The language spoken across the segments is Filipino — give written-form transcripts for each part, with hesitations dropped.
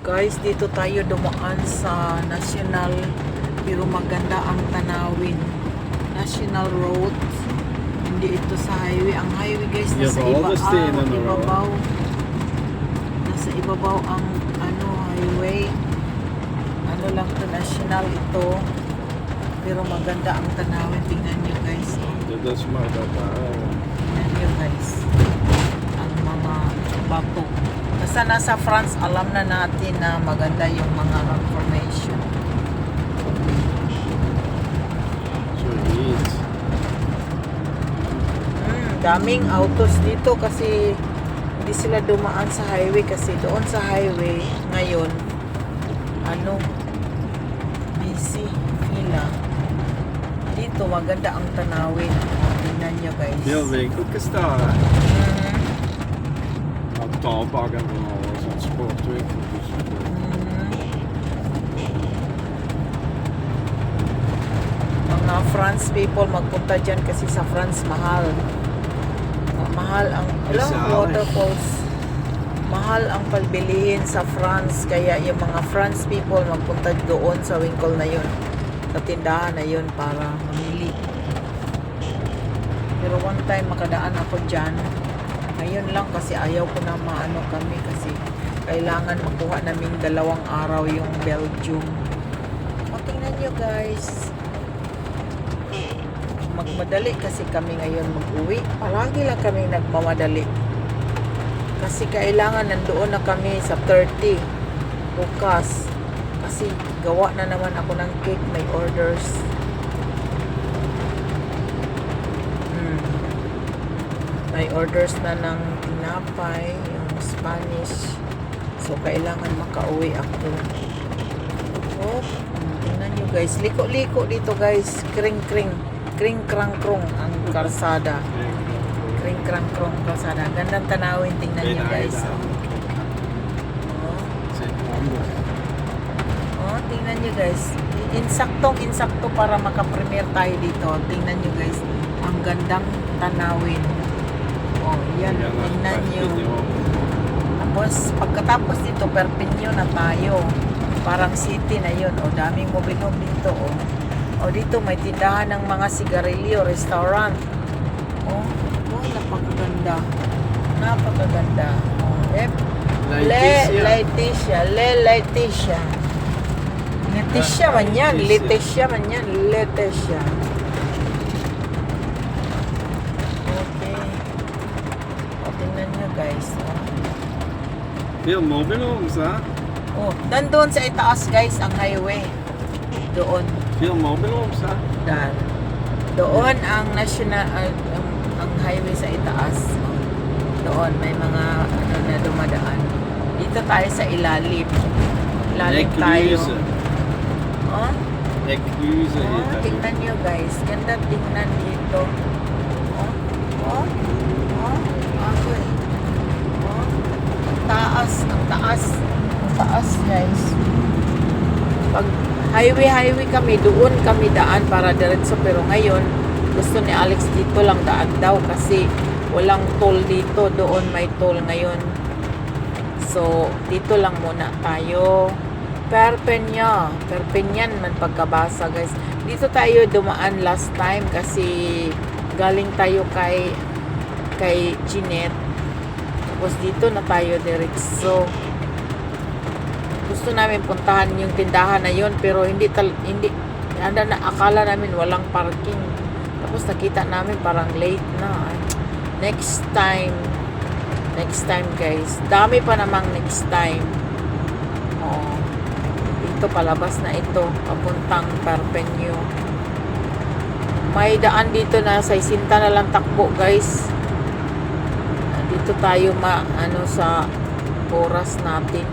Guys, dito tayo dumaan sa National, pero maganda ang tanawin. National Road. Hindi ito sa highway. Ang highway guys nasa ibabaw. Nasa ibabaw ang highway. Ano lang to, national ito. Pero maganda ang tanawin. Tingnan nyo guys. Tingnan nyo guys. Ang mga bato. Basta nasa France, alam na natin na maganda yung mga information. Daming autos dito kasi hindi sila dumaan sa highway kasi doon sa highway ngayon busy pila. Dito maganda ang tanawin. Tingnan nyo guys. Heel winkeltjes daar. Nou, taalbak en van alles. En sportwinkeltjes. Mga France people magpunta dyan kasi sa France mahal. Mahal ang waterfalls. Mahal ang pagbilihin sa France, kaya yung mga France people magpunta doon sa winkle na yun, sa tindahan na yun para mamili. Pero one time makadaan ako dyan, ngayon lang kasi ayaw ko na maano kami kasi kailangan makuha namin 2 araw yung Belgium. O tingnan nyo guys, magmadali kasi kami ngayon mag-uwi. Palagi lang kami nagmamadali. Kasi kailangan nandoon na kami sa 30 bukas. Kasi gawa na naman ako ng cake, may orders. May orders na ng tinapay, yung Spanish. So kailangan makauwi ako. Oh, tingnan nyo guys. Liko-liko dito guys. Kring-kring. Kring-krang-krong ang kalsada. Kring-krang-krong kalsada. Gandang tanawin. Tingnan nyo guys. Oh, tingnan nyo guys. Insaktong-insakto para makapremiere tayo dito. Tingnan nyo guys. Ang gandang tanawin. Oh, yan. Tingnan nyo. Tapos, pagkatapos dito, Perpignan na tayo. Parang city na yun. O, daming mobilhome dito. O, dito may tindahan ng mga sigarilyo, restaurant. Oh, napakaganda. Napakaganda. Oh, Leticia man yan. Leticia. Okay. O, tingnan nyo guys. Veel mobilhomes, hè? Oh, nandun sa itaas guys, ang highway. Doon. Veel mobilhomes, hè? Doon ang national ang highway sa itaas. Doon may mga na dumadaan. Dito tayo sa ilalim. Ilalim tayo. Oh? Ecluse heet dat. Tingnan nyo guys. Ganda tingnan dito. Oh? Okay. Oh? Ang taas guys. Pag highway kami, doon kami daan para diretso, pero ngayon gusto ni Alex dito lang daan daw kasi walang toll dito, doon may toll ngayon. So dito lang muna tayo. Perpignan man pagkabasa guys. Dito tayo dumaan last time kasi galing tayo kay Jeanette. Tapos dito na tayo diretso. Gusto namin puntahan yung tindahan na yun, pero hindi akala namin walang parking. Tapos nakita namin parang late na. Next time guys. Dami pa namang next time. Oh. Dito palabas na ito, papuntang Perpignan. May daan dito na sa 60 na lang takbo guys. Dito tayo sa oras natin.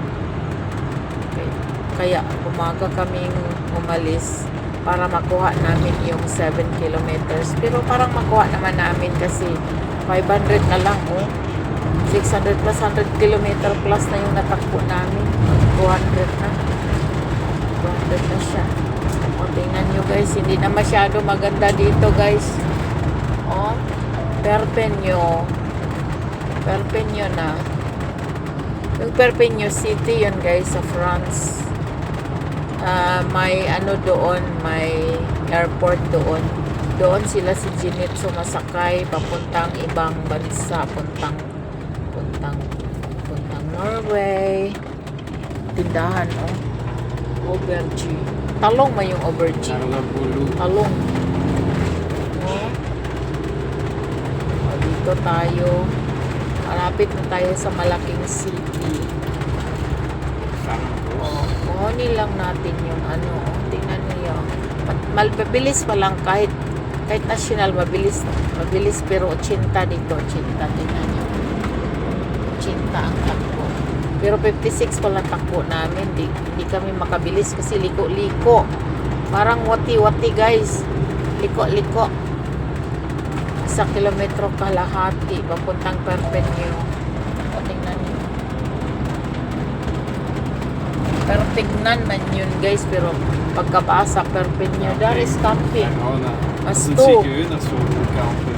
Kaya umaga kaming umalis para makuha namin yung 7 kilometers. Pero parang makuha naman namin kasi 500 na lang 600 plus 100 kilometer plus na yung natakbo namin. 200 na siya. O, tingnan nyo guys, hindi na masyado maganda dito guys. Perpignan na. Yung Perpignan City yun guys, sa France. May ano doon, may airport doon. Doon sila si Jeanette sumasakay papuntang ibang bansa, puntang Norway. Tindahan, aubergine. Talong man yung aubergine. Carla Bulu. Talong. Dito tayo. Malapit na tayo sa malaking city. Kunin lang natin yung tingnan niyo. Mabilis pa lang kahit national mabilis pero 80 dito, 80 tingnan niyo. 80 ang takbo. Pero 56 pa lang takbo namin. Di kami makabilis kasi liko-liko. Parang wati-wati guys. Liko-liko. 1 kilometro kalahati papuntang Perpignan. Tingnan niyo. Perpignan man yun guys, pero pagkabasa Perpignan, daar is camping. Dat is een Asto. zigeunersoort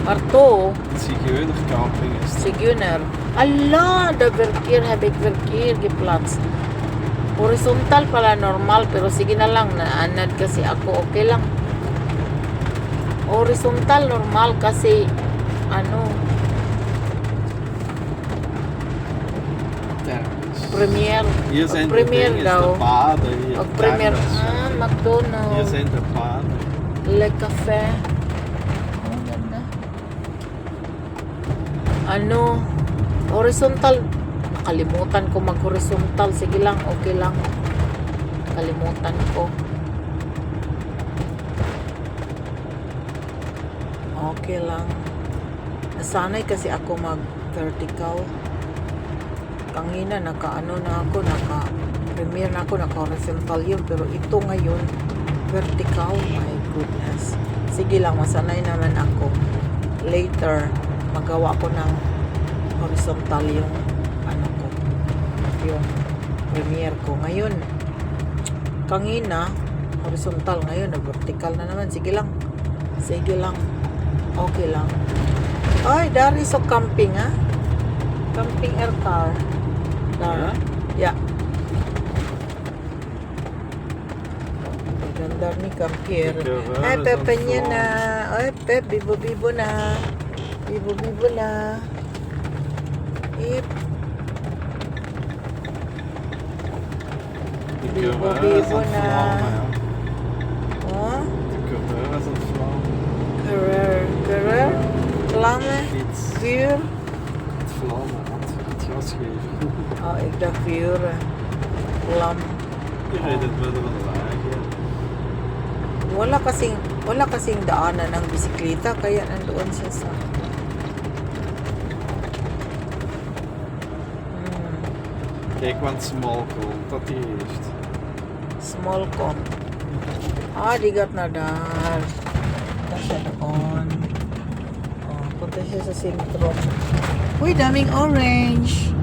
Marto, Een zigeunercamping is het. Sigüner. Allah, de verkeer heb ik verkeer geplaatst. Horizontal pala normal, pero sige na lang, naanad kasi ako, okay lang. Horizontal normal kasi, premier. Hier zijn de Premier dingen, daw. de paden. Hier, Pag premier, terras. Hier McDonald's. zijn de paden. Le Cafe. Ganda. Horizontal. Nakalimutan ko mag-horizontal. Sige lang, okay lang. Nakalimutan ko. Okay lang. Nasanay kasi ako mag-vertical. Kangina, naka-premier na ako, naka-horizontal yun. Pero ito ngayon, vertical. My goodness. Sige lang, masanay naman ako. Later, magawa ko ng horizontal yung yung premier ko. Ngayon, kangina, horizontal. Ngayon, vertical na naman. Sige lang. Okay lang. Ay, dari so camping, ha? Camping air car. Dar. Yeah. Ganda ni Kampir. Ay, Pepe niya na. Ay, Pep, bibo-bibo na. Bibo-bibo na. Bibo-bibo na. Oh? De coureur is aan het vlammen. Carrer. Vlammen. Fiets. Vuur. Het vlammen, het gas geven. Oh, ik dacht vuur. Vlam. Je rijdt het midden van de wagen. Wala kasing daanan ng bisikleta kaya nandoon siya sa Kijk wat small cold dat hij heeft. small con. Die gaat naar daar. Punta siya doon. Punta siya sa sentro. Uy, daming orange.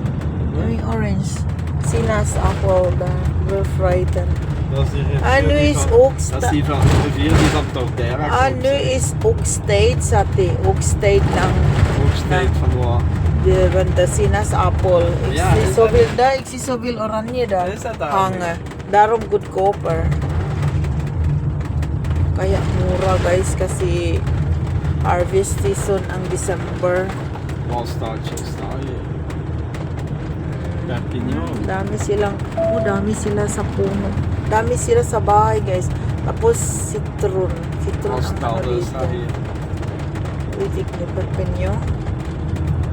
Sinas apple. We're frightened. Dat is die Nu rivier is die van, ook dat is die van de rivier die van Tordera komt. nu is ook state sa ook state ng Hoogsteed van waar. de sinaasappel. Ja, Ik zie is zoveel daar, ik zie zoveel oranje daar Is dat daar? hangen. Daarom goedkoper. Kaya mura guys kasi harvest season ang December. Waar staat je? Sta je? Perpignan. Dami sila sa puno. Dami sila sa bahay guys. Tapos citron. Citron Waar ang staat ano je? dito. Sta hier. Itik ni Perpignan.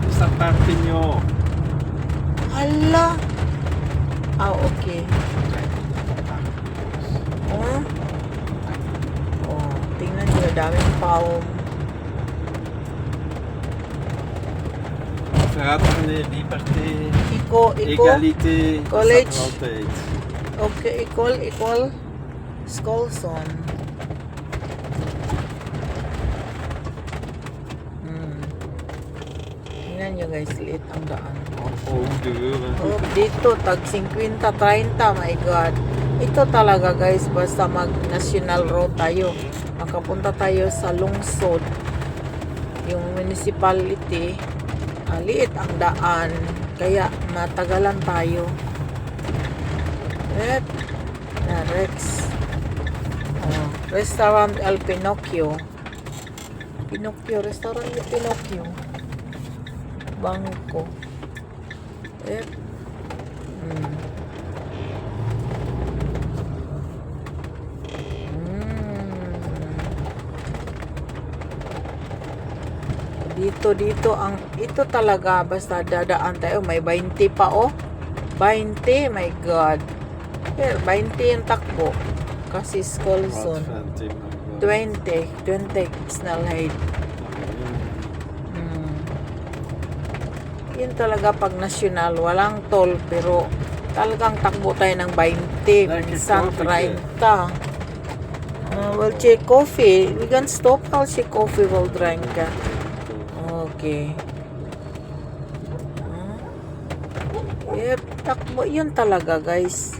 Is dat Perpignan? Hala! Okay. Tingnan nyo, daming palm. Fraternité, liberté, Egalité. égalité. College. Dat staat er altijd. Okay, equal. Skolson. Tingnan nyo guys, liit ang daan. Oh, deuren. Dito, tag 50, 30, my God. Ito talaga guys, basta mag-national road tayo. Makapunta tayo sa lungsod. Yung municipality, liit ang daan. Kaya matagalan tayo. Rex. Oh, Restaurant El Pinocchio. Restaurant El Pinocchio. Bangko. Dito ang ito talaga basta dadaan tayo may 20 pa 20, my god. Pero 20 yung takbo kasi school zone. 20 snelheid. Yun talaga pag national walang toll pero talagang takbo tayo ng 20 minsan 30. We'll check coffee. We can stop. I'll check coffee. We'll drink. Okay. Yep, takbo. Yun talaga, guys.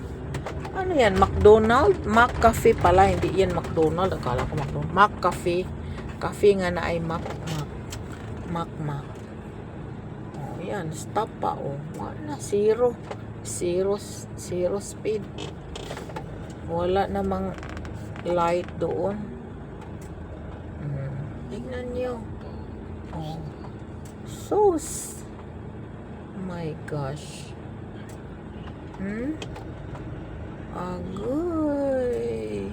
Ano yan? McDonald? McCafe pala. Hindi yan McDonald. Akala ko McDonald. McCafe. Cafe nga na ay Mac. Oh, yan. Stop pa, oh. Wala. Zero speed. Wala namang light doon. Tingnan nyo. Oh. Sauce. My gosh. Agoy.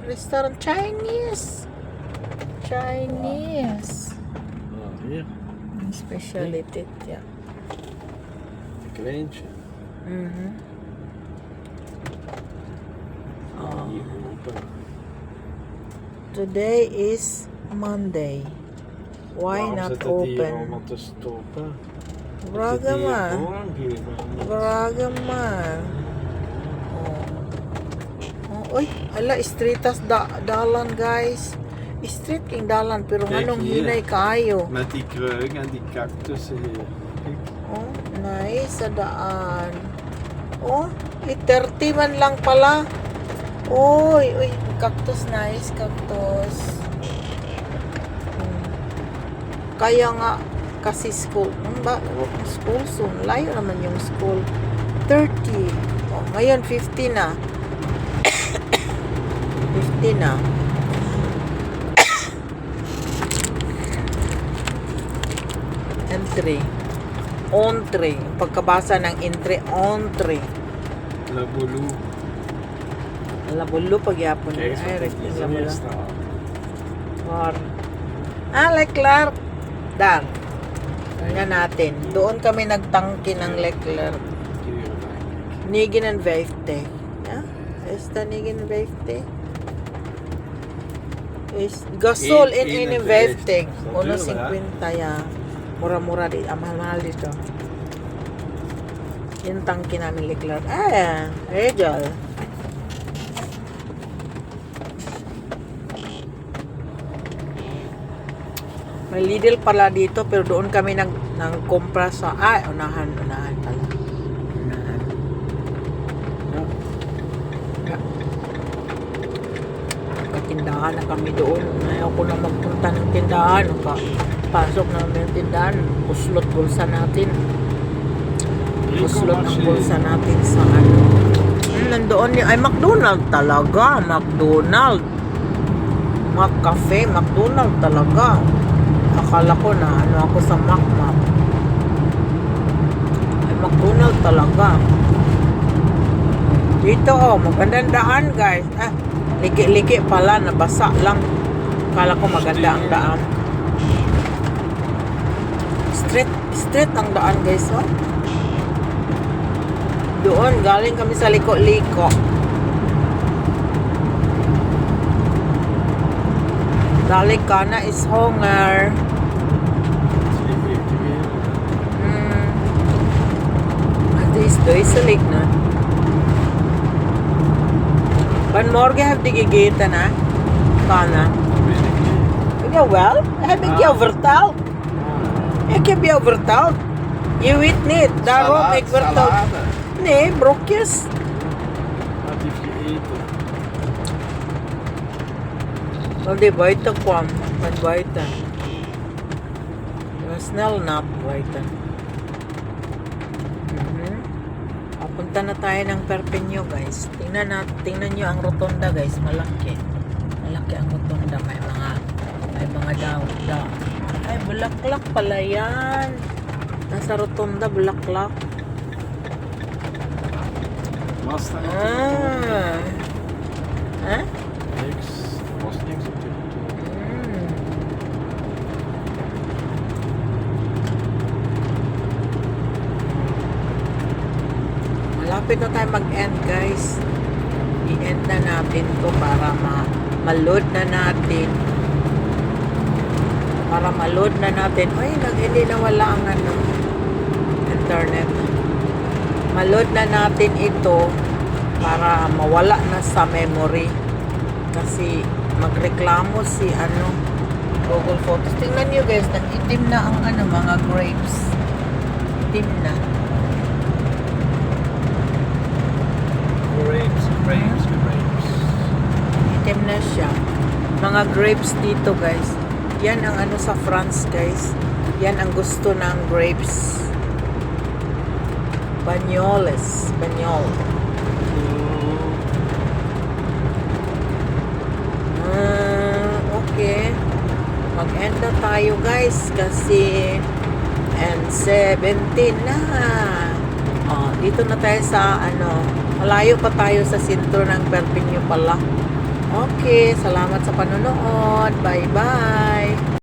Restaurant Chinese. Hier. Speciality, ja. Kleintje. Hier open. Today is Monday. Why Waarom not zit het hier open? allemaal te stoppen? Braga man. Uy, ala, streetas dalan, guys. Street king dalan, pero Kijk anong hier. hinay kayo? Met die kreuk en die cactussen hier. Kijk. Oh, nice, sa daan. Oh, 30 man lang pala. Uy, cactus, nice, cactus. Kaya nga, kasi school, school soon, layo naman yung school. 30. Oh, ngayon, 50 na. 50 na. Entry. Entry. Pagkabasa ng entry, entry. La Boulou. Labulu pagyapon. Kijk eens Ay, wat rest er yung hier labulu. staat. Or, Leclerc. Dan. Tingnan natin. Doon kami nagtangki ng Leclerc. Hier, denk ik. 9.20. Ja? Esta 9.20. Is gasol in 9.20. 1.50 ya. Mura-mura di. Mahal-mahal dito. Yung tangki namin Leclerc. Regal. May Lidl pala dito pero doon kami nagkumpra sa unahan pala. Unahan. Tindahan na kami doon. Ayaw ko na magpunta ng tindahan. Pasok namin yung tindahan. Puslot bulsa natin. Puslot ang bulsa natin sa ano. Nandoon ay McDonald talaga. McDonald. McCafe. McDonald talaga. Akala ko na ano ako sa McMap. Ay McDonald talaga. Dito magandang daan, guys. Liki-liki pala, nabasa lang. Akala ko maganda ang daan. Straight ang daan, guys, oh. Doon, galing kami sa liko-liko. Dalik ka na is honger. Het is duizelig na. Vanmorgen heb je gegeten, hè? Kana. Jawel, heb ik jou verteld. Ik heb jou verteld. Je weet niet, daarom ik vertel. Nee, brokjes. Hindi, Boyton Kwan. Van Boyton. Snell not Boyton. Punta na tayo ng Perpeño, guys. Tingnan nyo ang rotonda, guys. Malaki. Malaki ang rotonda. May mga daw. Ay, bulaklak pala yan. Nasa rotonda, bulaklak. Last time Ha? last things to Malapit na tayo mag-end, guys. I-end na natin to para ma-load na natin. Para ma-load na natin. Ay, hindi na wala ang internet. Ma-load na natin ito para mawala na sa memory. Kasi magreklamo si Google Photos. Tingnan nyo, guys, nag-itim na ang mga grapes. Itim na. grapes. Itim na siya. Mga grapes dito, guys. Yan ang sa France, guys. Yan ang gusto ng grapes. Banyoles. Banyol. Okay. Mag-end na tayo, guys. Kasi and 17 na. Dito na tayo sa malayo pa tayo sa sentro ng Perpeño pala. Okay, salamat sa panonood. Bye-bye.